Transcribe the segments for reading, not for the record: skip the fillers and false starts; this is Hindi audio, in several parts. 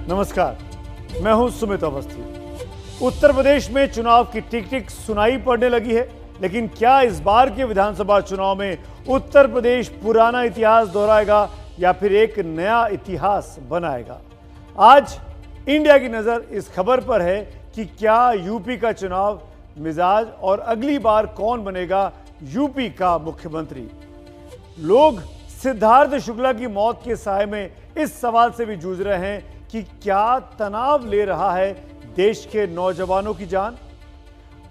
नमस्कार, मैं हूं सुमित अवस्थी। उत्तर प्रदेश में चुनाव की टिक टिक सुनाई पड़ने लगी है, लेकिन क्या इस बार के विधानसभा चुनाव में उत्तर प्रदेश पुराना इतिहास दोहराएगा या फिर एक नया इतिहास बनाएगा? आज इंडिया की नजर इस खबर पर है कि क्या यूपी का चुनाव मिजाज और अगली बार कौन बनेगा यूपी का मुख्यमंत्री। लोग सिद्धार्थ शुक्ला की मौत के साए में इस सवाल से भी जूझ रहे हैं कि क्या तनाव ले रहा है देश के नौजवानों की जान।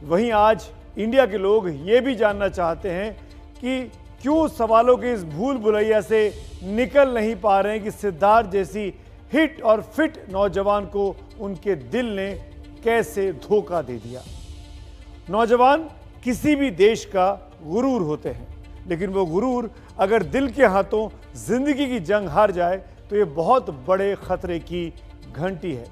वहीं आज इंडिया के लोग ये भी जानना चाहते हैं कि क्यों सवालों के इस भूल भुलैया से निकल नहीं पा रहे हैं कि सिद्धार्थ जैसी हिट और फिट नौजवान को उनके दिल ने कैसे धोखा दे दिया। नौजवान किसी भी देश का गुरूर होते हैं, लेकिन वो गुरूर अगर दिल के हाथों जिंदगी की जंग हार जाए तो ये बहुत बड़े खतरे की घंटी है।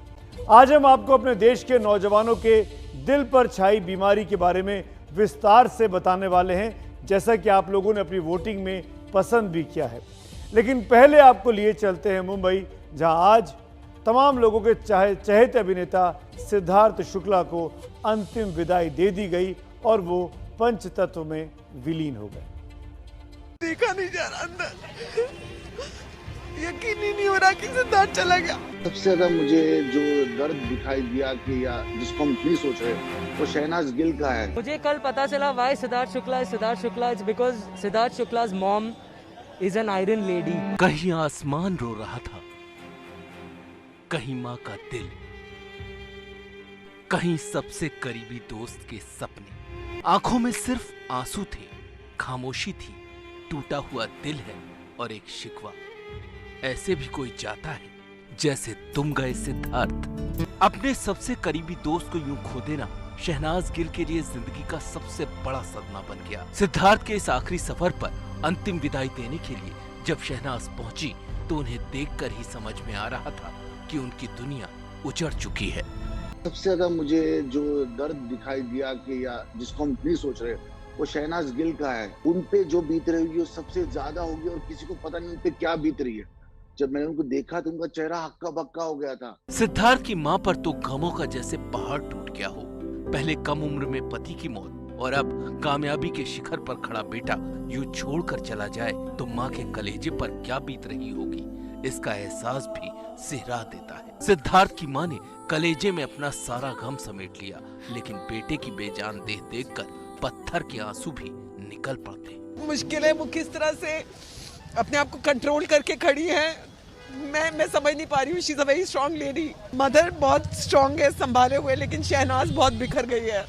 आज हम आपको अपने देश के नौजवानों के दिल पर छाई बीमारी के बारे में विस्तार से बताने वाले हैं, जैसा कि आप लोगों ने अपनी वोटिंग में पसंद भी किया है। लेकिन पहले आपको लिए चलते हैं मुंबई, जहां आज तमाम लोगों के चहेते अभिनेता सिद्धार्थ शुक्ला को अंतिम विदाई दे दी गई और वो पंचतत्व में विलीन हो गए। देखा नहीं जा रहा अंदर, यकीन ही नहीं हो रहा कि सिद्धार्थ चला गया। सबसे ज्यादा मुझे जो दर्द दिखाई दिया कि या जिसको हम नहीं सोच रहे वो शहनाज गिल का है। मुझे कल पता चला why Siddharth Shukla is because Siddharth Shukla's mom is an iron lady. कहीं आसमान रो रहा था, कहीं माँ का दिल, कहीं सबसे करीबी दोस्त के सपने। आंखों में सिर्फ आंसू थे, खामोशी थी, टूटा हुआ दिल है और एक शिकवा। ऐसे भी कोई जाता है जैसे तुम गए सिद्धार्थ। अपने सबसे करीबी दोस्त को यूं खो देना शहनाज गिल के लिए जिंदगी का सबसे बड़ा सदमा बन गया। सिद्धार्थ के इस आखिरी सफर पर अंतिम विदाई देने के लिए जब शहनाज पहुंची तो उन्हें देखकर ही समझ में आ रहा था कि उनकी दुनिया उजड़ चुकी है। सबसे ज्यादा मुझे जो दर्द दिखाई दिया कि या जिसको हम नहीं सोच रहे वो शहनाज गिल का है। उन पे जो बीत रही होगी वो सबसे ज्यादा होगी और किसी को पता नहीं उन पे क्या बीत रही है। जब मैंने उनको देखा तो उनका चेहरा हक्का बक्का हो गया था। सिद्धार्थ की माँ पर तो गमों का जैसे पहाड़ टूट गया हो। पहले कम उम्र में पति की मौत और अब कामयाबी के शिखर पर खड़ा बेटा यूं छोड़कर चला जाए तो माँ के कलेजे पर क्या बीत रही होगी, इसका एहसास भी सिहरा देता है। सिद्धार्थ की माँ ने कलेजे में अपना सारा गम समेट लिया, लेकिन बेटे की बेजान देह देखकर पत्थर के आंसू भी निकल पड़ते। मुश्किल है, वो किस तरह से अपने आप को कंट्रोल करके खड़ी है, मैं समझ नहीं पा रही हूँ। She is a very strong lady. Mother बहुत स्ट्रॉन्ग है संभाले हुए, लेकिन शहनाज बहुत बिखर गई है।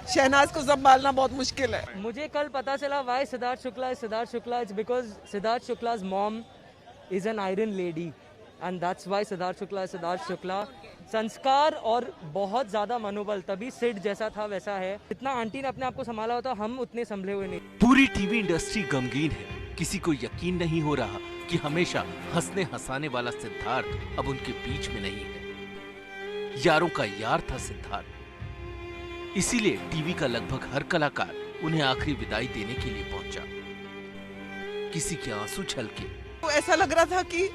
शहनाज को संभालना बहुत मुश्किल है। मुझे कल पता चला why Siddharth Shukla is because Siddharth Shukla's mom is an iron lady and that's why Siddharth Shukla. संस्कार और बहुत ज्यादा मनोबल, तभी सिड जैसा था वैसा है। जितना आंटी ने अपने आप को संभाला होता हम उतने संभले हुए नहीं। पूरी टीवी इंडस्ट्री गमगीन है। किसी को यकीन नहीं हो रहा कि हमेशा हंसने हंसाने वाला सिद्धार्थ अब उनके बीच में नहीं है। यारों का यार था सिद्धार्थ, इसीलिए टीवी का लगभग हर कलाकार उन्हें आखिरी विदाई देने के लिए पहुंचा। किसी के आंसू छलके। तो ऐसा लग रहा था कि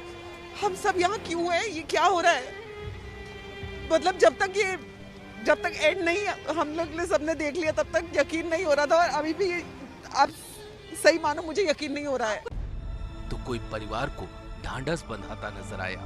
हम सब यहाँ क्यों हैं, ये क्या हो रहा है। मतलब जब तक एंड नहीं हम लोग ने सबने देख लिया तब तक यकीन नहीं हो रहा था, और अभी भी आप सही मानो मुझे यकीन नहीं हो रहा है। तो कोई परिवार को ढांढस बंधाता नजर आया।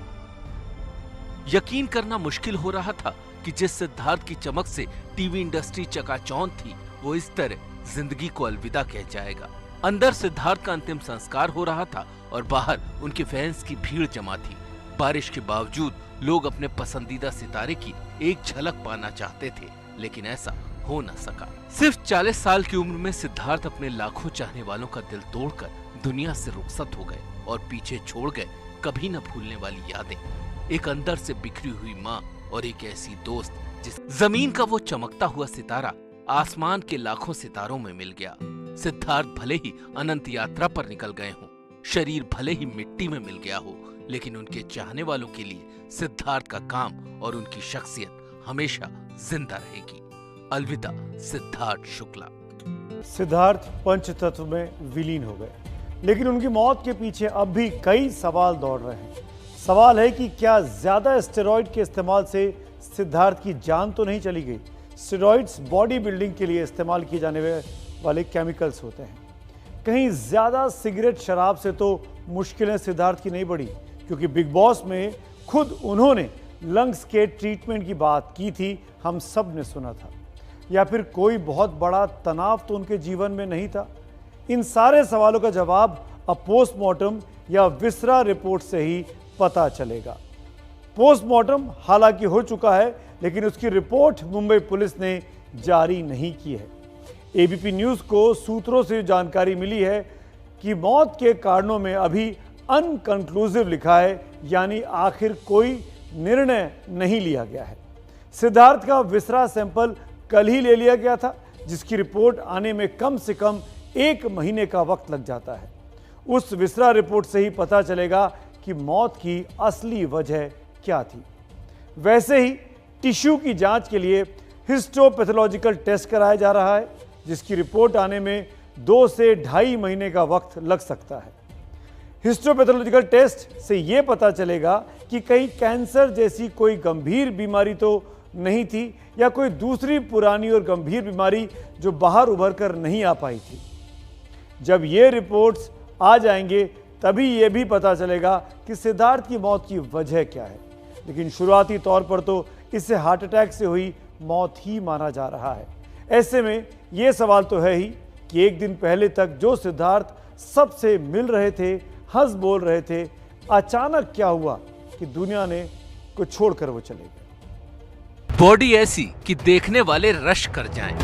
यकीन करना मुश्किल हो रहा था कि जिस सिद्धार्थ की चमक से टीवी इंडस्ट्री चकाचौंध थी, वो इस तरह जिंदगी को अलविदा कह जाएगा। अंदर सिद्धार्थ का अंतिम संस्कार हो रहा था और बाहर उनके फैंस की भीड़ जमा थी। बारिश के बावजूद लोग अपने पसंदीदा सितारे की एक झलक पाना चाहते थे, लेकिन ऐसा हो न सका। सिर्फ 40 साल की उम्र में सिद्धार्थ अपने लाखों चाहने वालों का दिल तोड़कर दुनिया से रुखसत हो गए और पीछे छोड़ गए कभी न भूलने वाली यादें। एक अंदर से बिखरी हुई माँ और एक ऐसी दोस्त जिस जमीन का वो चमकता हुआ सितारा आसमान के लाखों सितारों में मिल गया। सिद्धार्थ भले ही अनंत यात्रा पर निकल गए हों, शरीर भले ही मिट्टी में मिल गया हो, लेकिन उनके चाहने वालों के लिए सिद्धार्थ का काम और उनकी शख्सियत हमेशा जिंदा रहेगी। अलविदा सिद्धार्थ शुक्ला। सिद्धार्थ पंचतत्व में विलीन हो गए, लेकिन उनकी मौत के पीछे अब भी कई सवाल दौड़ रहे हैं। सवाल है कि क्या ज्यादा स्टेरॉइड के इस्तेमाल से सिद्धार्थ की जान तो नहीं चली गई। स्टेरॉइड्स बॉडी बिल्डिंग के लिए इस्तेमाल किए जाने वाले केमिकल्स होते हैं। कहीं ज्यादा सिगरेट शराब से तो मुश्किलें सिद्धार्थ की नहीं बढ़ी, क्योंकि बिग बॉस में खुद उन्होंने लंग्स के ट्रीटमेंट की बात की थी, हम सब ने सुना था। या फिर कोई बहुत बड़ा तनाव तो उनके जीवन में नहीं था। इन सारे सवालों का जवाब अब पोस्टमार्टम या विसरा रिपोर्ट से ही पता चलेगा। पोस्टमार्टम हालांकि हो चुका है, लेकिन उसकी रिपोर्ट मुंबई पुलिस ने जारी नहीं की है। एबीपी न्यूज को सूत्रों से जानकारी मिली है कि मौत के कारणों में अभी अनकंक्लूसिव लिखा है, यानी आखिर कोई निर्णय नहीं लिया गया है। सिद्धार्थ का विसरा सैंपल कल ही ले लिया गया था, जिसकी रिपोर्ट आने में कम से कम 1 महीने का वक्त लग जाता है। उस विसरा रिपोर्ट से ही पता चलेगा कि मौत की असली वजह क्या थी। वैसे ही टिश्यू की जांच के लिए हिस्टोपैथोलॉजिकल टेस्ट कराया जा रहा है, जिसकी रिपोर्ट आने में 2 से 2.5 महीने का वक्त लग सकता है। हिस्टोपैथोलॉजिकल टेस्ट से यह पता चलेगा कि कहीं कैंसर जैसी कोई गंभीर बीमारी तो नहीं थी, या कोई दूसरी पुरानी और गंभीर बीमारी जो बाहर उभर कर नहीं आ पाई थी। जब ये रिपोर्ट्स आ जाएंगे तभी यह भी पता चलेगा कि सिद्धार्थ की मौत की वजह क्या है। लेकिन शुरुआती तौर पर तो इसे हार्ट अटैक से हुई मौत ही माना जा रहा है। ऐसे में यह सवाल तो है ही कि एक दिन पहले तक जो सिद्धार्थ सबसे मिल रहे थे, हंस बोल रहे थे, अचानक क्या हुआ कि दुनिया ने को छोड़कर वो चले गए। बॉडी ऐसी कि देखने वाले रश कर जाएं।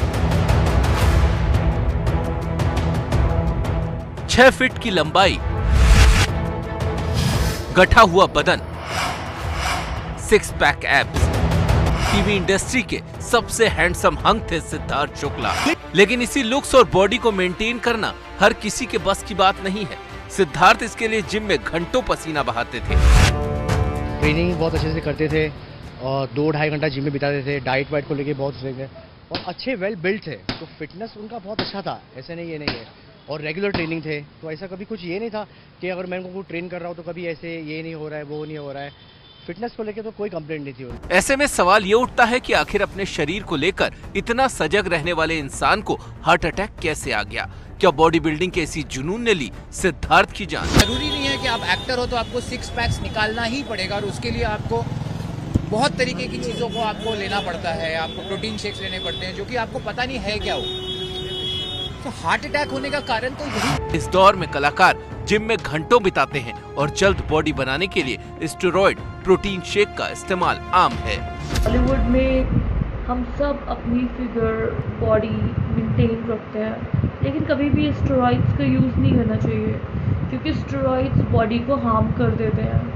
6 फीट की लंबाई, गठा हुआ बदन, 6 पैक एब्स। टीवी इंडस्ट्री के सबसे हैंडसम हंक थे सिद्धार्थ शुक्ला। लेकिन इसी लुक्स और बॉडी को मेंटेन करना हर किसी के बस की बात नहीं है। सिद्धार्थ इसके लिए जिम में घंटों पसीना बहाते थे। ट्रेनिंग बहुत अच्छे से करते थे और 2-2.5 घंटा जिम में बिताते थे। डाइट वाइट को लेके बहुत सही है और अच्छे वेल बिल्ड थे, तो फिटनेस उनका बहुत अच्छा था, ऐसे नहीं ये नहीं है। और रेगुलर ट्रेनिंग थे, तो ऐसा कभी कुछ ये नहीं था कि अगर मैं उनको ट्रेन कर रहा हूँ तो कभी ऐसे ये नहीं हो रहा है, वो नहीं हो रहा है। फिटनेस को लेकर तो कोई कंप्लेंट नहीं थी उनको। ऐसे में सवाल ये उठता है कि आखिर अपने शरीर को लेकर इतना सजग रहने वाले इंसान को हार्ट अटैक कैसे आ गया। क्या बॉडी बिल्डिंग के इसी जुनून ने ली सिद्धार्थ की जान? जरूरी नहीं है कि आप एक्टर हो तो आपको 6 पैक्स निकालना ही पड़ेगा, और उसके लिए आपको बहुत तरीके की चीजों को आपको लेना पड़ता है। आपको प्रोटीन शेक्स लेने पड़ते हैं जो कि आपको पता नहीं है क्या हो। तो हार्ट अटैक होने का कारण तो यही। इस दौर में कलाकार जिम में घंटों बिताते हैं और जल्द बॉडी बनाने के लिए स्टेरॉइड, प्रोटीन शेक का इस्तेमाल आम है। बॉलीवुड में हम सब अपनी फिगर, बॉडी मेंटेन रखते हैं, लेकिन कभी भी स्टेरॉइड्स का यूज़ नहीं करना चाहिए, क्योंकि स्टेरॉइड्स बॉडी को हार्म कर देते हैं।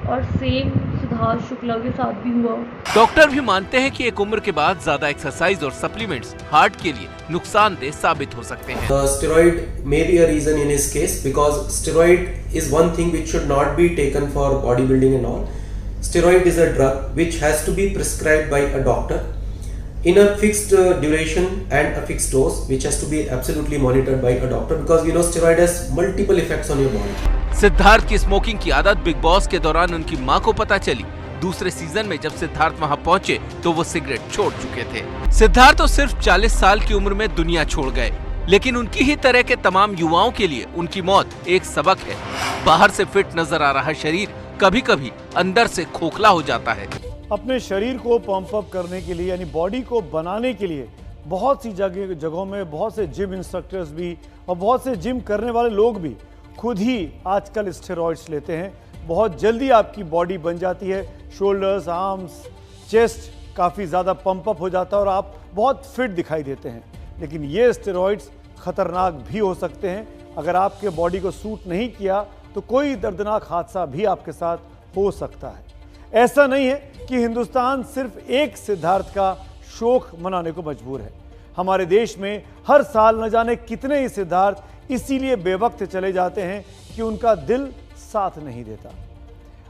और सेम सिद्धार्थ शुक्ला के साथ भी हुआ। डॉक्टर भी मानते हैं कि एक उम्र के बाद ज्यादा एक्सरसाइज और सप्लीमेंट्स हार्ट के लिए नुकसानदेह साबित हो सकते हैं। Steroid may be a reason in his case, because steroid is one thing which should not be taken for bodybuilding and all. Steroid is a drug which has to be prescribed by a doctor in a fixed duration and a fixed dose, which has to be absolutely monitored by a doctor, because steroid has multiple effects on your body. Siddharth की स्मोकिंग की आदत बिग बॉस के दौरान उनकी मां को पता चली। दूसरे सीजन में जब सिद्धार्थ वहां पहुंचे तो वो सिगरेट छोड़ चुके थे। सिद्धार्थ तो सिर्फ 40 साल की उम्र में दुनिया छोड़ गए, लेकिन उनकी ही तरह के तमाम युवाओं के लिए उनकी मौत एक सबक है। बाहर से फिट नजर आ रहा शरीर कभी कभी अंदर से खोखला हो जाता है। अपने शरीर को पंप अप करने के लिए, यानी बॉडी को बनाने के लिए बहुत सी जगहों में बहुत से जिम इंस्ट्रक्टर्स भी और बहुत से जिम करने वाले लोग भी खुद ही आजकल स्टेरॉइड्स लेते हैं। बहुत जल्दी आपकी बॉडी बन जाती है, शोल्डर्स, आर्म्स, चेस्ट काफ़ी ज़्यादा पंप अप हो जाता है और आप बहुत फिट दिखाई देते हैं। लेकिन ये स्टेरॉइड्स खतरनाक भी हो सकते हैं। अगर आपके बॉडी को सूट नहीं किया तो कोई दर्दनाक हादसा भी आपके साथ हो सकता है। ऐसा नहीं है कि हिंदुस्तान सिर्फ एक सिद्धार्थ का शोक मनाने को मजबूर है। हमारे देश में हर साल न जाने कितने ही सिद्धार्थ इसीलिए बेवक्त चले जाते हैं कि उनका दिल साथ नहीं देता।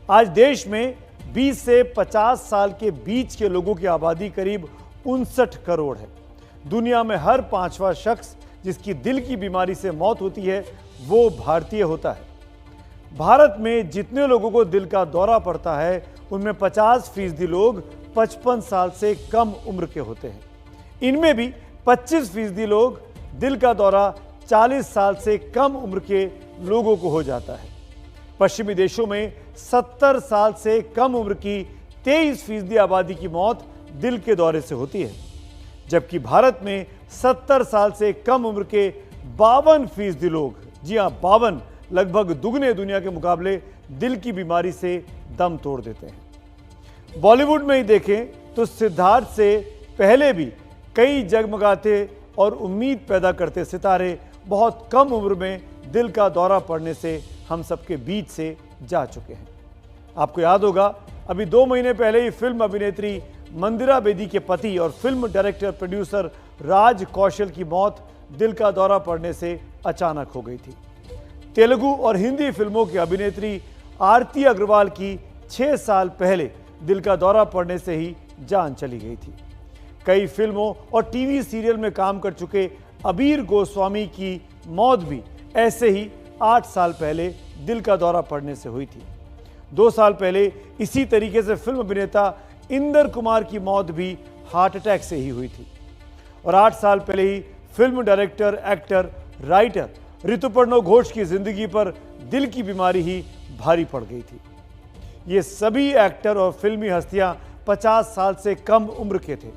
आज देश में 20 से 50 साल के बीच के लोगों की आबादी करीब 59 करोड़ है। दुनिया में हर 5वां शख्स जिसकी दिल की बीमारी से मौत होती है वो भारतीय होता है। भारत में जितने लोगों को दिल का दौरा पड़ता है उनमें 50% लोग 55 साल से कम उम्र के होते हैं। इनमें भी 25% लोग दिल का दौरा 40 साल से कम उम्र के लोगों को हो जाता है। पश्चिमी देशों में 70 साल से कम उम्र की 23% आबादी की मौत दिल के दौरे से होती है, जबकि भारत में 70 साल से कम उम्र के 52% लोग, जी हां 52, लगभग दुगने दुनिया के मुकाबले दिल की बीमारी से दम तोड़ देते हैं। बॉलीवुड में ही देखें तो सिद्धार्थ से पहले भी कई जगमगाते और उम्मीद पैदा करते सितारे बहुत कम उम्र में दिल का दौरा पड़ने से हम सबके बीच से जा चुके हैं। आपको याद होगा, अभी 2 महीने पहले ही फिल्म अभिनेत्री मंदिरा बेदी के पति और फिल्म डायरेक्टर प्रोड्यूसर राज कौशल की मौत दिल का दौरा पड़ने से अचानक हो गई थी। तेलुगु और हिंदी फिल्मों की अभिनेत्री आरती अग्रवाल की 6 साल पहले दिल का दौरा पड़ने से ही जान चली गई थी। कई फिल्मों और टीवी सीरियल में काम कर चुके अबीर गोस्वामी की मौत भी ऐसे ही 8 साल पहले दिल का दौरा पड़ने से हुई थी। 2 साल पहले इसी तरीके से फिल्म अभिनेता इंदर कुमार की मौत भी हार्ट अटैक से ही हुई थी। और 8 साल पहले ही film director, actor, writer Rituparno Ghosh की जिंदगी पर दिल की बीमारी ही भारी पड़ गई थी। ये सभी एक्टर और फिल्मी हस्तियां 50 साल से कम उम्र के थे।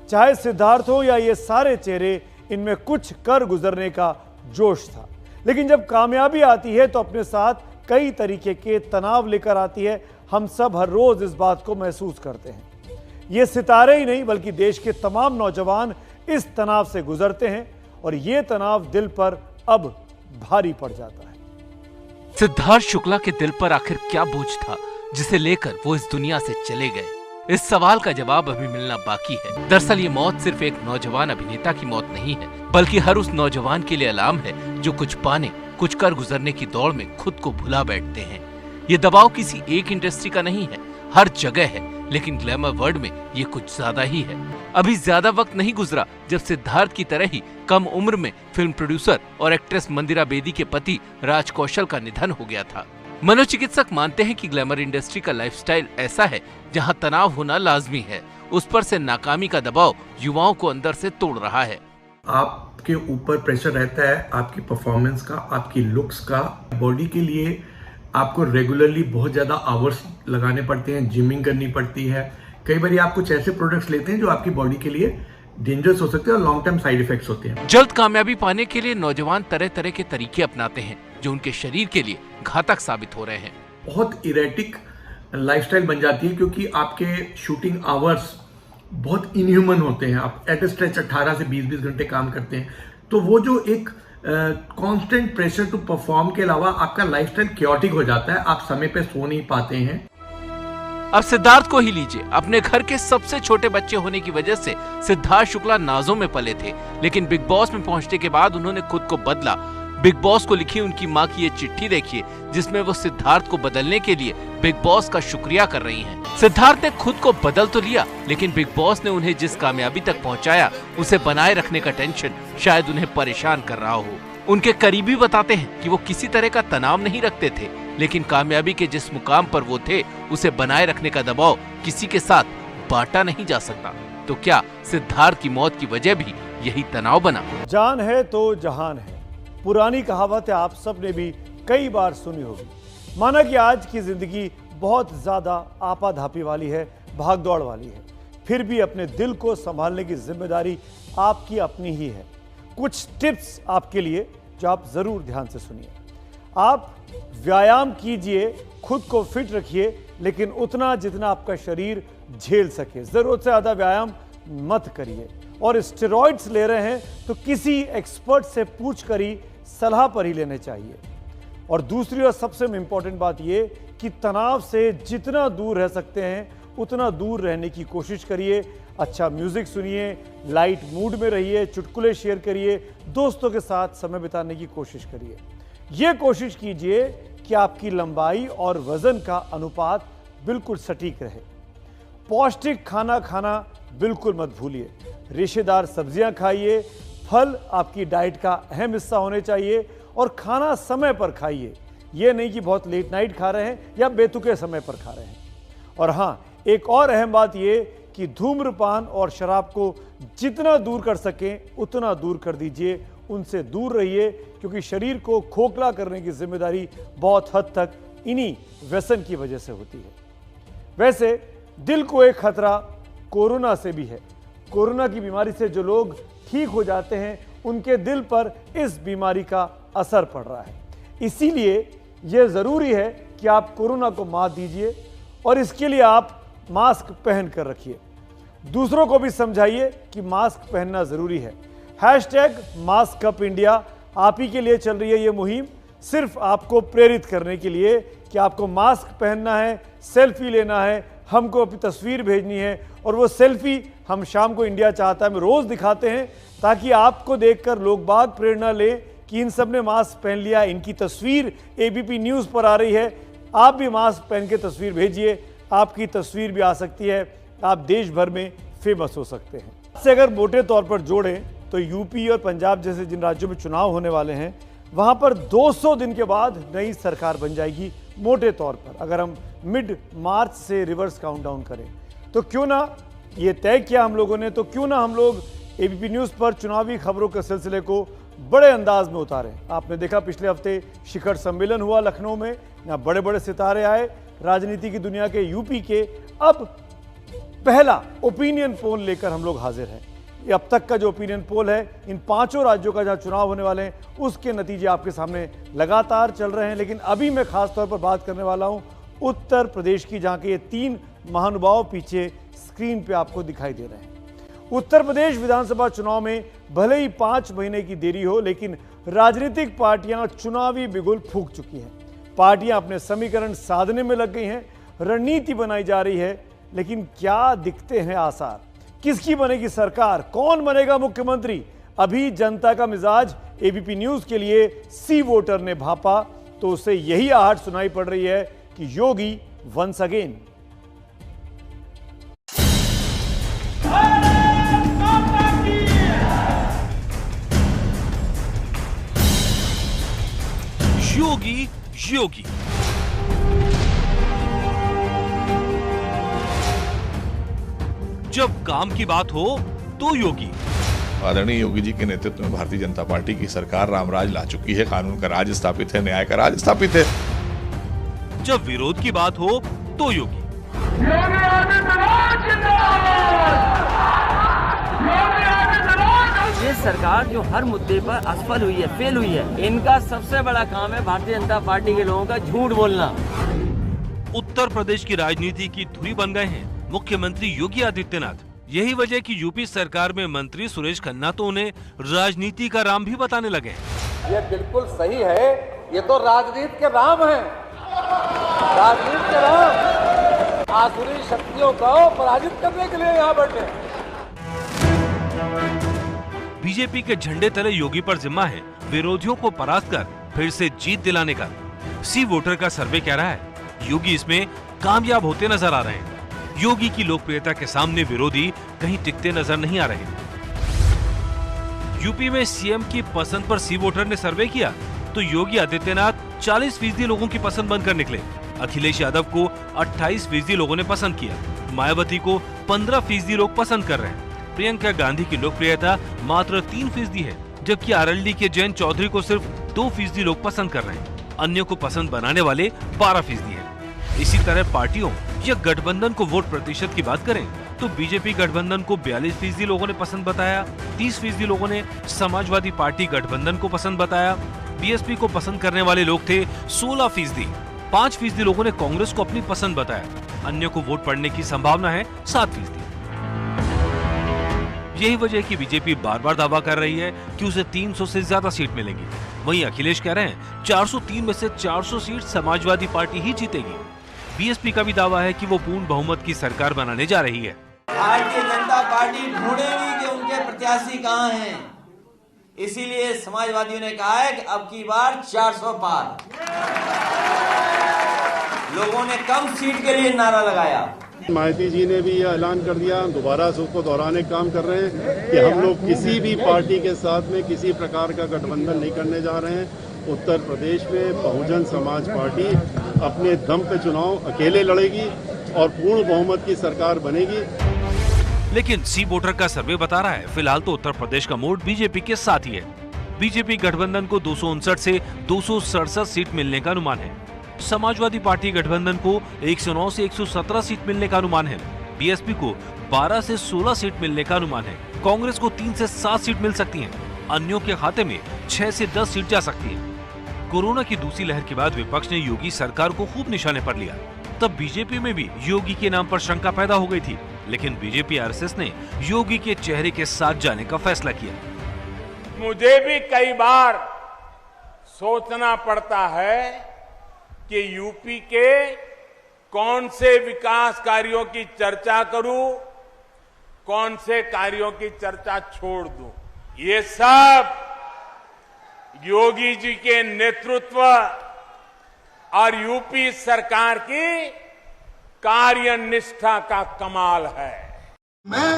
चाहे सिद्धार्थ हो या ये सारे चेहरे, इनमें कुछ कर गुजरने का जोश था, लेकिन जब कामयाबी आती है तो अपने साथ कई तरीके के तनाव लेकर आती है। हम सब हर रोज इस बात को महसूस करते हैं। ये सितारे ही नहीं बल्कि देश के तमाम नौजवान इस तनाव से गुजरते हैं और ये तनाव दिल पर अब भारी पड़ जाता है। सिद्धार्थ शुक्ला के दिल पर आखिर क्या बोझ था जिसे लेकर वो इस दुनिया से चले गए? इस सवाल का जवाब अभी मिलना बाकी है। दरअसल ये मौत सिर्फ एक नौजवान अभिनेता की मौत नहीं है, बल्कि हर उस नौजवान के लिए अलार्म है जो कुछ पाने, कुछ कर गुजरने की दौड़ में खुद को भुला बैठते हैं। ये दबाव किसी एक इंडस्ट्री का नहीं है, हर जगह है, लेकिन ग्लैमर वर्ल्ड में ये कुछ ज्यादा ही है। अभी ज्यादा वक्त नहीं गुजरा जब सिद्धार्थ की तरह ही कम उम्र में फिल्म प्रोड्यूसर और एक्ट्रेस मंदिरा बेदी के पति राज कौशल का निधन हो गया था। मनोचिकित्सक मानते हैं कि ग्लैमर इंडस्ट्री का लाइफस्टाइल ऐसा है जहां तनाव होना लाजमी है। उस पर से नाकामी का दबाव युवाओं को अंदर से तोड़ रहा है। आपके ऊपर प्रेशर रहता है आपकी परफॉर्मेंस का, आपकी लुक्स का। बॉडी के लिए आपको रेगुलरली बहुत ज्यादा आवर्स लगाने पड़ते हैं, जिमिंग करनी पड़ती है। कई बार आप कुछ ऐसे प्रोडक्ट्स लेते हैं जो आपकी बॉडी के लिए डेंजरस हो सकते हैं और लॉन्ग टर्म साइड इफेक्ट्स होते हैं। जल्द कामयाबी पाने के लिए नौजवान तरह तरह के तरीके अपनाते हैं जो उनके शरीर के लिए घातक साबित हो रहे हैं। बहुत इरेटिक लाइफस्टाइल बन जाती है क्योंकि आपके शूटिंग आवर्स बहुत इनह्यूमन होते हैं। आप एट स्ट्रेच 18 से 20 घंटे काम करते हैं, तो वो जो एक कांस्टेंट प्रेशर टू परफॉर्म के अलावा आपका लाइफस्टाइल क्योटिक हो जाता है। आप समय पे सो नहीं पाते हैं। अब सिद्धार्थ को ही लीजिए। अपने घर के सबसे छोटे बच्चे होने की वजह से सिद्धार्थ शुक्ला नाजों में पले थे, लेकिन बिग बॉस में पहुंचने के बाद उन्होंने खुद को बदला। बिग बॉस को लिखी उनकी मां की ये चिट्ठी देखिए, जिसमें वो सिद्धार्थ को बदलने के लिए बिग बॉस का शुक्रिया कर रही हैं। सिद्धार्थ ने खुद को बदल तो लिया, लेकिन बिग बॉस ने उन्हें जिस कामयाबी तक पहुंचाया उसे बनाए रखने का टेंशन शायद उन्हें परेशान कर रहा हो। उनके करीबी बताते हैं कि वो किसी तरह का तनाव नहीं रखते थे, लेकिन कामयाबी के जिस मुकाम पर वो थे उसे बनाए रखने का दबाव किसी के साथ बांटा नहीं जा सकता। तो क्या सिद्धार्थ की मौत की वजह भी यही तनाव बना? जान है तो जहान है, पुरानी कहावत है, आप सब ने भी कई बार सुनी होगी। माना कि आज की जिंदगी बहुत ज्यादा आपाधापी वाली है, भागदौड़ वाली है, फिर भी अपने दिल को संभालने की जिम्मेदारी आपकी अपनी ही है। कुछ टिप्स आपके लिए जो आप जरूर ध्यान से सुनिए। आप व्यायाम कीजिए, खुद को फिट रखिए, लेकिन उतना जितना आपका शरीर झेल सके। जरूरत से ज्यादा व्यायाम मत करिए। और स्टेरॉइड्स ले रहे हैं तो किसी एक्सपर्ट से पूछ कर ही सलाह पर ही लेने चाहिए। और दूसरी और सबसे इंपॉर्टेंट बात यह कि तनाव से जितना दूर रह सकते हैं उतना दूर रहने की कोशिश करिए। अच्छा म्यूजिक सुनिए, लाइट मूड में रहिए, चुटकुले शेयर करिए, दोस्तों के साथ समय बिताने की कोशिश करिए। यह कोशिश कीजिए कि आपकी लंबाई और वजन का अनुपात बिल्कुल सटीक रहे। पौष्टिक खाना खाना बिल्कुल मत भूलिए। रेशेदार सब्जियां खाइए, फल आपकी डाइट का अहम हिस्सा होने चाहिए और खाना समय पर खाइए। ये नहीं कि बहुत लेट नाइट खा रहे हैं या बेतुके समय पर खा रहे हैं। और हाँ, एक और अहम बात ये कि धूम्रपान और शराब को जितना दूर कर सकें उतना दूर कर दीजिए, उनसे दूर रहिए, क्योंकि शरीर को खोखला करने की जिम्मेदारी बहुत हद तक इन्हीं व्यसन की वजह से होती है। वैसे दिल को एक खतरा कोरोना से भी है। कोरोना की बीमारी से जो लोग ठीक हो जाते हैं उनके दिल पर इस बीमारी का असर पड़ रहा है। इसीलिए यह ज़रूरी है कि आप कोरोना को मात दीजिए और इसके लिए आप मास्क पहन कर रखिए। दूसरों को भी समझाइए कि मास्क पहनना ज़रूरी है। #MaskUpIndia आप ही के लिए चल रही है ये मुहिम, सिर्फ आपको प्रेरित करने के लिए कि आपको मास्क पहनना है, सेल्फी लेना है, हमको अपनी तस्वीर भेजनी है और वो सेल्फी हम शाम को इंडिया चाहता है में रोज़ दिखाते हैं, ताकि आपको देखकर लोग बाग प्रेरणा लें कि इन सब ने मास्क पहन लिया, इनकी तस्वीर ABP न्यूज़ पर आ रही है, आप भी मास्क पहन के तस्वीर भेजिए, आपकी तस्वीर भी आ सकती है, आप देश भर में फेमस हो सकते हैं। इससे अगर मोटे तौर पर जोड़ें तो यूपी और पंजाब जैसे जिन राज्यों में चुनाव होने वाले हैं वहां पर 200 दिन के बाद नई सरकार बन जाएगी मोटे तौर पर। अगर हम मिड मार्च से रिवर्स काउंटडाउन करें तो क्यों ना ये तय किया हम लोगों ने, तो क्यों ना हम लोग ABP न्यूज़ पर चुनावी खबरों के सिलसिले को बड़े अंदाज में उतारें। आपने देखा पिछले हफ्ते शिखर सम्मेलन हुआ लखनऊ में, यहाँ बड़े बड़े सितारे आए राजनीति की दुनिया के, यूपी के। अब पहला ओपिनियन पोल लेकर हम लोग हाजिर हैं। ये अब तक का जो ओपिनियन पोल है इन 5 राज्यों का जहाँ चुनाव होने वाले हैं उसके नतीजे आपके सामने लगातार चल रहे हैं। लेकिन अभी मैं खास तौर पर बात करने वाला हूँ उत्तर प्रदेश की, जहाँ के ये 3 महानुभाव पीछे स्क्रीन पे आपको दिखाई दे रहे हैं। उत्तर प्रदेश विधानसभा चुनाव में भले ही 5 महीने की देरी हो, लेकिन राजनीतिक पार्टियां चुनावी बिगुल फूंक चुकी हैं। पार्टियां अपने समीकरण साधने में लग गई हैं, रणनीति बनाई जा रही है, लेकिन क्या दिखते हैं आसार? किसकी बनेगी सरकार, कौन बनेगा मुख्यमंत्री? अभी जनता का मिजाज ABP न्यूज़ के लिए सी वोटर ने भापा तो उसे यही आहट सुनाई पड़ रही है कि योगी वंस अगेन। योगी योगी जब काम की बात हो तो योगी। आदरणीय योगी जी के नेतृत्व में भारतीय जनता पार्टी की सरकार रामराज ला चुकी है, कानून का राज स्थापित है, न्याय का राज स्थापित है। जब विरोध की बात हो तो योगी। ये सरकार जो हर मुद्दे पर असफल हुई है, फेल हुई है, इनका सबसे बड़ा काम है भारतीय जनता पार्टी के लोगों का झूठ बोलना। उत्तर प्रदेश की राजनीति की धुरी बन गए हैं मुख्यमंत्री योगी आदित्यनाथ। यही वजह कि यूपी सरकार में मंत्री सुरेश खन्ना तो उन्हें राजनीति का राम भी बताने लगे। ये बिल्कुल सही है, ये तो राजनीति के राम है, राजनीति के राम आसुरी शक्तियों को पराजित करने के लिए यहाँ बैठे। बीजेपी के झंडे तले योगी पर जिम्मा है विरोधियों को परास्त कर फिर से जीत दिलाने का। सी वोटर का सर्वे कह रहा है योगी इसमें कामयाब होते नजर आ रहे हैं। योगी की लोकप्रियता के सामने विरोधी कहीं टिकते नजर नहीं आ रहे। यूपी में सीएम की पसंद पर सी वोटर ने सर्वे किया तो योगी आदित्यनाथ 40% लोगों की पसंद बनकर निकले। अखिलेश यादव को 28% लोगों ने पसंद किया। मायावती को 15% लोग पसंद कर रहे हैं। प्रियंका गांधी की लोकप्रियता मात्र 3% है, जबकि आरएलडी के जयंत चौधरी को सिर्फ 2% लोग पसंद कर रहे हैं। अन्य को पसंद बनाने वाले 12% है। इसी तरह पार्टियों या गठबंधन को वोट प्रतिशत की बात करें तो बीजेपी गठबंधन को 42% लोगों ने पसंद बताया, 30% लोगों ने समाजवादी पार्टी गठबंधन को पसंद बताया, बीएसपी को पसंद करने वाले लोग थे 16%, 5% लोगों ने कांग्रेस को अपनी पसंद बताया, अन्य को वोट पड़ने की संभावना है 7%। यही वजह है कि बीजेपी बार बार दावा कर रही है कि उसे 300 से ज्यादा सीट मिलेंगी। वहीं अखिलेश कह रहे हैं 403 में से 400 सीट समाजवादी पार्टी ही जीतेगी। बीएसपी का भी दावा है कि वो पूर्ण बहुमत की सरकार बनाने जा रही है। भारतीय जनता पार्टी ढूंढेगी कि उनके प्रत्याशी कहां हैं, इसीलिए समाजवादियों ने कहा है कि अब की बार 400 पार। लोगों ने कम सीट के लिए नारा लगाया। मायावती जी ने भी यह ऐलान कर दिया, हम दोबारा से उसको दोहराने का काम कर रहे हैं कि हम लोग किसी भी पार्टी के साथ में किसी प्रकार का गठबंधन नहीं करने जा रहे हैं। उत्तर प्रदेश में बहुजन समाज पार्टी अपने दम पे चुनाव अकेले लड़ेगी और पूर्ण बहुमत की सरकार बनेगी। लेकिन सी वोटर का सर्वे बता रहा है फिलहाल तो उत्तर प्रदेश का मोड़ बीजेपी के साथ ही है। बीजेपी गठबंधन को 259 से 267 सीट मिलने का अनुमान है। समाजवादी पार्टी गठबंधन को 109 से 117 सीट मिलने का अनुमान है। बीएसपी को 12 से 16 सीट मिलने का अनुमान है। कांग्रेस को 3 से 7 सीट मिल सकती हैं। अन्यों के खाते में 6 से 10 सीट जा सकती है। कोरोना की दूसरी लहर के बाद विपक्ष ने योगी सरकार को खूब निशाने पर लिया। तब बीजेपी में भी योगी के नाम पर शंका पैदा हो गई थी, लेकिन बीजेपी आरएसएस ने योगी के चेहरे के साथ जाने का फैसला किया। मुझे भी कई बार सोचना पड़ता है कि यूपी के कौन से विकास कार्यों की चर्चा करूं, कौन से कार्यों की चर्चा छोड़ दूं। ये सब योगी जी के नेतृत्व और यूपी सरकार की कार्यनिष्ठा का कमाल है। मैं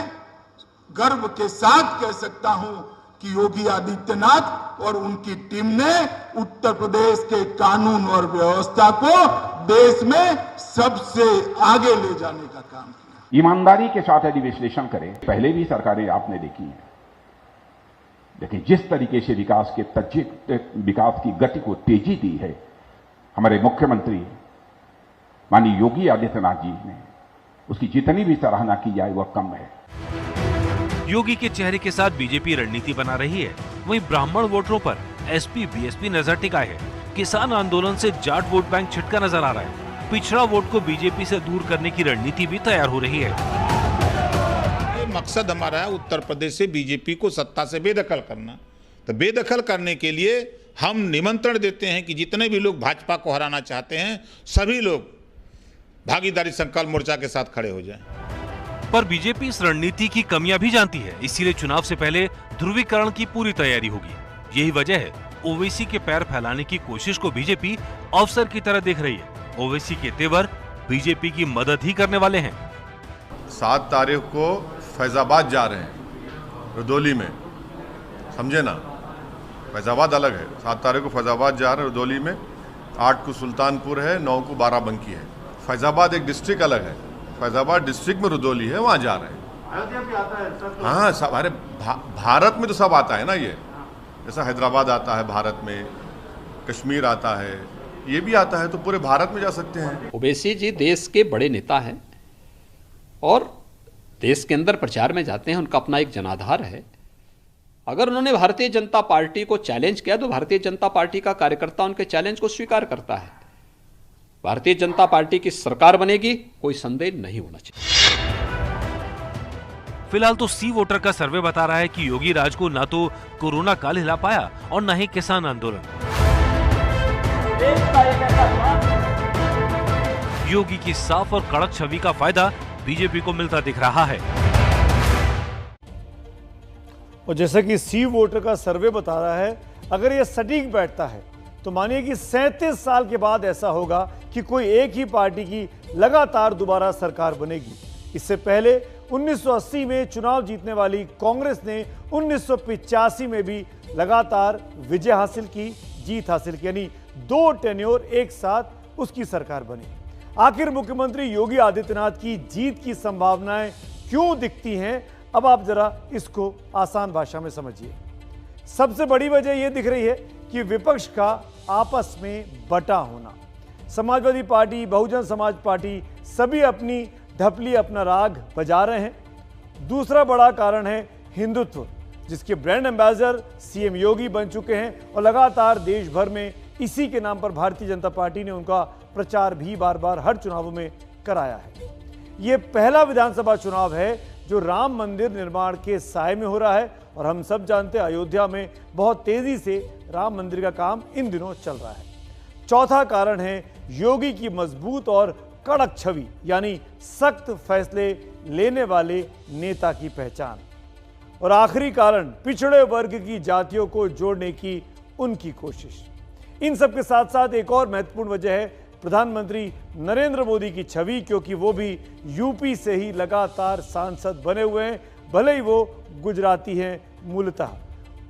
गर्व के साथ कह सकता हूं कि योगी आदित्यनाथ और उनकी टीम ने उत्तर प्रदेश के कानून और व्यवस्था को देश में सबसे आगे ले जाने का काम किया। ईमानदारी के साथ यदि विश्लेषण करें, पहले भी सरकारें आपने देखी है, लेकिन जिस तरीके से विकास की गति को तेजी दी है हमारे मुख्यमंत्री माननीय योगी आदित्यनाथ जी ने, उसकी जितनी भी सराहना की जाए वह कम है। योगी के चेहरे के साथ बीजेपी रणनीति बना रही है। वहीं ब्राह्मण वोटरों पर एसपी बीएसपी नजर टिकाए है। किसान आंदोलन से जाट वोट बैंक छिटका नजर आ रहा है। पिछड़ा वोट को बीजेपी से दूर करने की रणनीति भी तैयार हो रही है। मकसद हमारा है उत्तर प्रदेश से बीजेपी को सत्ता से बेदखल करना। तो बेदखल करने के लिए हम निमंत्रण देते हैं कि जितने भी लोग भाजपा को हराना चाहते हैं सभी लोग भागीदारी संकल्प मोर्चा के साथ खड़े हो जाएं। पर बीजेपी इस रणनीति की कमियां भी जानती है, इसीलिए चुनाव से पहले ध्रुवीकरण की पूरी तैयारी होगी। यही वजह है ओवैसी के पैर फैलाने की कोशिश को बीजेपी अवसर की तरह देख रही है। ओवैसी के तेवर बीजेपी की मदद ही करने वाले हैं। 7 तारीख को फैजाबाद जा रहे हैं, रुदौली में, समझे ना, फैजाबाद अलग है। 7 तारीख को फैजाबाद जा रहे हैं रुदौली में, 8 को सुल्तानपुर है, 9 को बाराबंकी है। फैजाबाद एक डिस्ट्रिक्ट अलग है, फैजाबाद डिस्ट्रिक्ट में रुदौली है, वहाँ जा रहे हैं। अयोध्या भी आता है सर। हाँ सब, अरे भारत में तो सब आता है ना, ये जैसा हैदराबाद आता है भारत में, कश्मीर आता है, ये भी आता है, तो पूरे भारत में जा सकते हैं। ओवैसी जी देश के बड़े नेता हैं और देश के अंदर प्रचार में जाते हैं, उनका अपना एक जनाधार है। अगर उन्होंने भारतीय जनता पार्टी को चैलेंज किया तो भारतीय जनता पार्टी का कार्यकर्ता उनके चैलेंज को स्वीकार करता है। भारतीय जनता पार्टी की सरकार बनेगी, कोई संदेह नहीं होना चाहिए। फिलहाल तो सी वोटर का सर्वे बता रहा है कि योगी राज को ना तो कोरोना काल हिला पाया और न ही किसान आंदोलन। योगी की साफ और कड़क छवि का फायदा बीजेपी को मिलता दिख रहा है। और जैसा कि सी वोटर का सर्वे बता रहा है, अगर यह सटीक बैठता है तो मानिए कि 37 साल के बाद ऐसा होगा कि कोई एक ही पार्टी की लगातार दोबारा सरकार बनेगी। इससे पहले 1980 में चुनाव जीतने वाली कांग्रेस ने 1985 में भी लगातार विजय हासिल की, जीत हासिल की, यानी 2 टेन्योर एक साथ उसकी सरकार बनी। आखिर मुख्यमंत्री योगी आदित्यनाथ की जीत की संभावनाएं क्यों दिखती हैं? अब आप जरा इसको आसान भाषा में समझिए। सबसे बड़ी वजह यह दिख रही है कि विपक्ष का आपस में बटा होना। समाजवादी पार्टी, बहुजन समाज पार्टी सभी अपनी ढपली, अपना राग बजा रहे हैं। दूसरा बड़ा कारण है हिंदुत्व, जिसके ब्रांड एम्बेसडर सीएम योगी बन चुके हैं और लगातार देश भर में इसी के नाम पर भारतीय जनता पार्टी ने उनका प्रचार भी बार बार हर चुनावों में कराया है। यह पहला विधानसभा चुनाव है जो राम मंदिर निर्माण के साए में हो रहा है और हम सब जानते हैं अयोध्या में बहुत तेजी से राम मंदिर का काम इन दिनों चल रहा है। चौथा कारण है योगी की मजबूत और कड़क छवि, यानी सख्त फैसले लेने वाले नेता की पहचान। और आखिरी कारण पिछड़े वर्ग की जातियों को जोड़ने की उनकी कोशिश। इन सब के साथ साथ एक और महत्वपूर्ण वजह है प्रधानमंत्री नरेंद्र मोदी की छवि, क्योंकि वो भी यूपी से ही लगातार सांसद बने हुए हैं, भले ही वो गुजराती हैं मूलतः।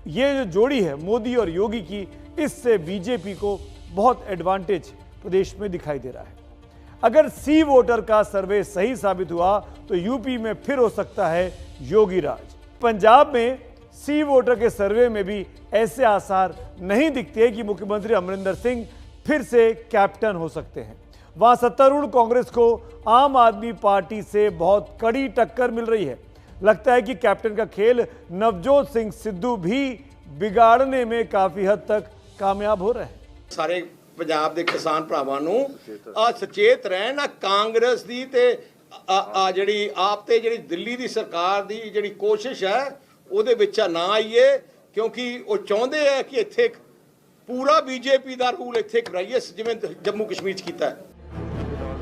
ये जो जोड़ी है मोदी और योगी की, इससे बीजेपी को बहुत एडवांटेज प्रदेश में दिखाई दे रहा है। अगर सी वोटर का सर्वे सही साबित हुआ तो यूपी में फिर हो सकता है योगी राज। पंजाब में सी वोटर के सर्वे में भी ऐसे आसार नहीं दिखते कि मुख्यमंत्री अमरिंदर सिंह फिर से कैप्टन हो सकते हैं। वहां सत्तारूढ़ कांग्रेस को आम आदमी पार्टी से बहुत कड़ी टक्कर मिल रही है। लगता है कि कैप्टन का खेल नवजोत सिंह सिद्धू भी बिगाड़ने में काफी हद तक कामयाब हो रहे हैं। सारे पंजाब के किसान भरावां नूं सचेत रहना, कांग्रेस दी ते जिहड़ी आप ते जिहड़ी दिल्ली दी सरकार दी जिहड़ी कोशिश है ਉਹਦੇ ਵਿੱਚ ਨਾ ਆਈਏ, क्योंकि वो चाहते हैं कि इत्थे पूरा बीजेपी दा रूल इत्थे कराइए जिवें जम्मू कश्मीर च कीता है।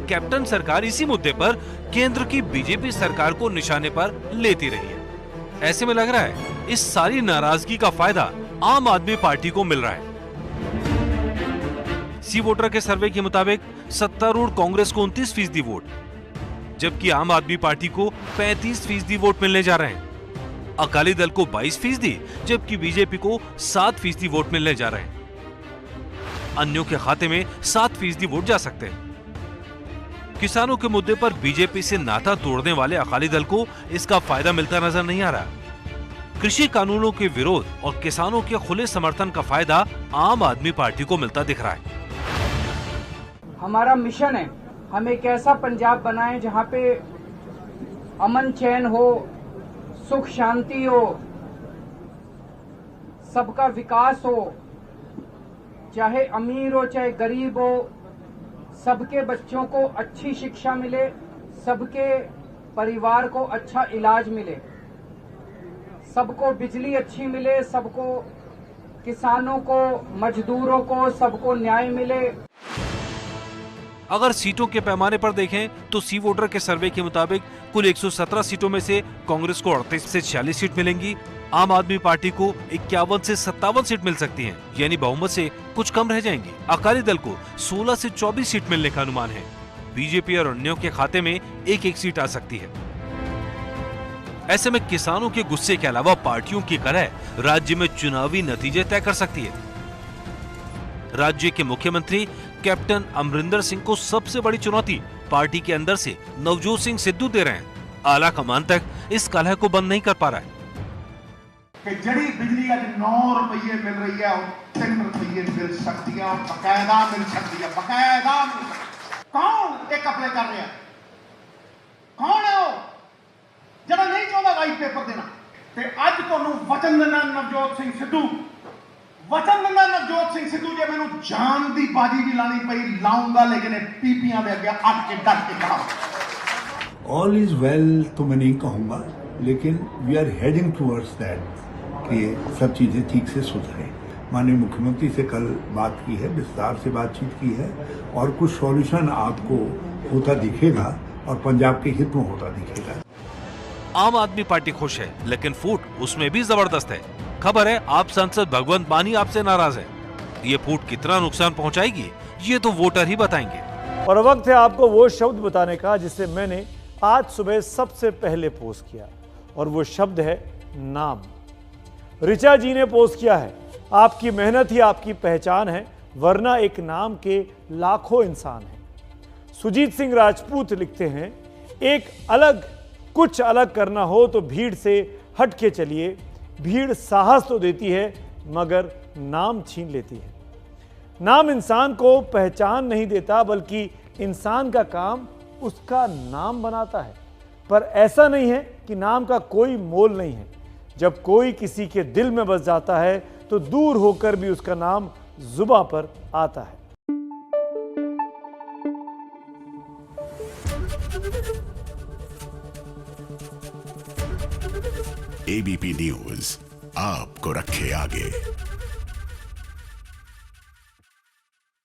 कैप्टन सरकार इसी मुद्दे पर केंद्र की बीजेपी सरकार को निशाने पर लेती रही है। ऐसे में लग रहा है इस सारी नाराजगी का फायदा आम आदमी पार्टी को मिल रहा है। सी वोटर के सर्वे के मुताबिक सत्तारूढ़ कांग्रेस को 29% वोट, जबकि आम आदमी पार्टी को 35% वोट मिलने जा रहे हैं। अकाली दल को 22%, जबकि बीजेपी को 7% वोट मिलने जा रहे हैं। अन्यों के खाते में 7% वोट जा सकते हैं। किसानों के मुद्दे पर बीजेपी से नाता तोड़ने वाले अकाली दल को इसका फायदा मिलता नजर नहीं आ रहा। कृषि कानूनों के विरोध और किसानों के खुले समर्थन का फायदा आम आदमी पार्टी को मिलता दिख रहा है। हमारा मिशन है, हम एक ऐसा पंजाब बनाएं जहां पे अमन चैन हो, सुख शांति हो, सबका विकास हो, चाहे अमीर हो चाहे गरीब हो, सबके बच्चों को अच्छी शिक्षा मिले, सबके परिवार को अच्छा इलाज मिले, सबको बिजली अच्छी मिले, सबको किसानों को, मजदूरों को, सबको न्याय मिले। अगर सीटों के पैमाने पर देखें तो सी वोटर के सर्वे के मुताबिक कुल 117 सीटों में से कांग्रेस को 38 से 46 सीट मिलेंगी। आम आदमी पार्टी को 51 से 57 सीट मिल सकती हैं, यानी बहुमत से कुछ कम रह जाएंगी। अकाली दल को 16 से 24 सीट मिलने का अनुमान है। बीजेपी और अन्यों के खाते में एक सीट आ सकती है। ऐसे में किसानों के गुस्से के अलावा पार्टियों की कलह राज्य में चुनावी नतीजे तय कर सकती है। राज्य के मुख्यमंत्री कैप्टन अमरिंदर सिंह को सबसे बड़ी चुनौती पार्टी के अंदर से नवजोत सिंह सिद्धू दे रहे हैं। आला कमान तक इस कलह को बंद नहीं कर पा रहा है। कि जड़ी बिजली आज 9 रुपये मिल रही है, 3 रुपये मिल सकती है, बकायदा मिल सकती है, बकायदा। कौन एक अप्लाई कर रहा है? कौन है वो जरा नहीं चाहता वाइट पेपर देना? अज तुहानू वचन देना नवजोत सिंह सिद्धू, वचन देना नवजोत सिंह सिद्धू, जे मैनू जान दी बाजी भी लानी पई लाऊंगा, लेकिन पीपियां दे अगे अट के डट के खड़ा। ऑल इज वेल तो मैं नहीं कहूँगा, लेकिन we are heading towards that कि सब चीज़ें ठीक से सुधरें। माननीय मुख्यमंत्री से कल बात की है, विस्तार से बातचीत की है, और कुछ सॉल्यूशन आपको होता दिखेगा और पंजाब के हित में होता दिखेगा। आम आदमी पार्टी खुश है, लेकिन फूट उसमें भी जबरदस्त है। खबर है आप सांसद भगवंत मानी आपसे नाराज है। ये फूट कितना नुकसान पहुंचाएगी ये तो वोटर ही बताएंगे। और वक्त है आपको वो शब्द बताने का जिसे मैंने आज सुबह सबसे पहले पोस्ट किया, और वो शब्द है नाम। ऋचा जी ने पोस्ट किया है, आपकी मेहनत ही आपकी पहचान है, वरना एक नाम के लाखों इंसान हैं। सुजीत सिंह राजपूत लिखते हैं, कुछ अलग करना हो तो भीड़ से हट के चलिए। भीड़ साहस तो देती है मगर नाम छीन लेती है। नाम इंसान को पहचान नहीं देता, बल्कि इंसान का काम उसका नाम बनाता है। पर ऐसा नहीं है कि नाम का कोई मोल नहीं है। जब कोई किसी के दिल में बस जाता है तो दूर होकर भी उसका नाम जुबां पर आता है। एबीपी न्यूज आपको रखे आगे।